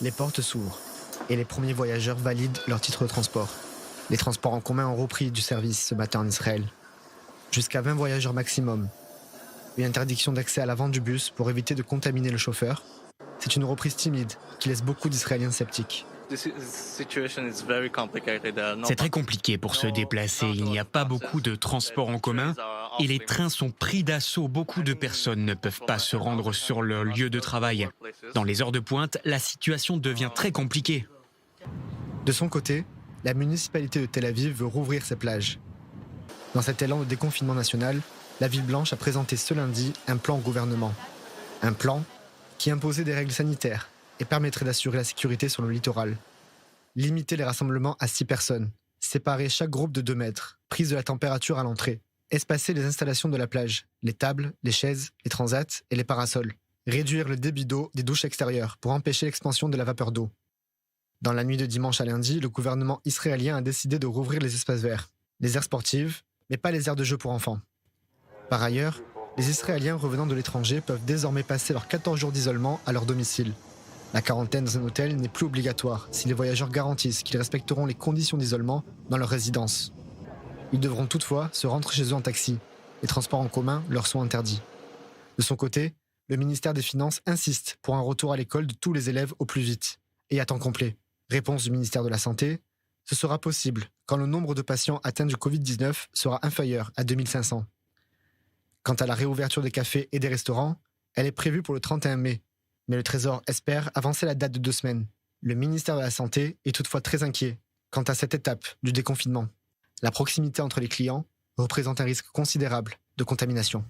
Les portes s'ouvrent et les premiers voyageurs valident leur titre de transport. Les transports en commun ont repris du service ce matin en Israël. Jusqu'à 20 voyageurs maximum. Une interdiction d'accès à l'avant du bus pour éviter de contaminer le chauffeur. C'est une reprise timide qui laisse beaucoup d'Israéliens sceptiques. C'est très compliqué pour se déplacer, il n'y a pas beaucoup de transports en commun et les trains sont pris d'assaut. Beaucoup de personnes ne peuvent pas se rendre sur leur lieu de travail. Dans les heures de pointe, la situation devient très compliquée. De son côté, la municipalité de Tel Aviv veut rouvrir ses plages. Dans cet élan de déconfinement national, la ville blanche a présenté ce lundi un plan au gouvernement. Un plan qui imposait des règles sanitaires et permettrait d'assurer la sécurité sur le littoral. Limiter les rassemblements à 6 personnes, séparer chaque groupe de 2 mètres, prise de la température à l'entrée, espacer les installations de la plage, les tables, les chaises, les transats et les parasols, réduire le débit d'eau des douches extérieures pour empêcher l'expansion de la vapeur d'eau. Dans la nuit de dimanche à lundi, le gouvernement israélien a décidé de rouvrir les espaces verts, les aires sportives, mais pas les aires de jeux pour enfants. Par ailleurs, les Israéliens revenant de l'étranger peuvent désormais passer leurs 14 jours d'isolement à leur domicile. La quarantaine dans un hôtel n'est plus obligatoire si les voyageurs garantissent qu'ils respecteront les conditions d'isolement dans leur résidence. Ils devront toutefois se rendre chez eux en taxi. Les transports en commun leur sont interdits. De son côté, le ministère des Finances insiste pour un retour à l'école de tous les élèves au plus vite et à temps complet. Réponse du ministère de la Santé, ce sera possible quand le nombre de patients atteints du Covid-19 sera inférieur à 2500. Quant à la réouverture des cafés et des restaurants, elle est prévue pour le 31 mai. Mais le Trésor espère avancer la date de 2 semaines. Le ministère de la Santé est toutefois très inquiet quant à cette étape du déconfinement. La proximité entre les clients représente un risque considérable de contamination.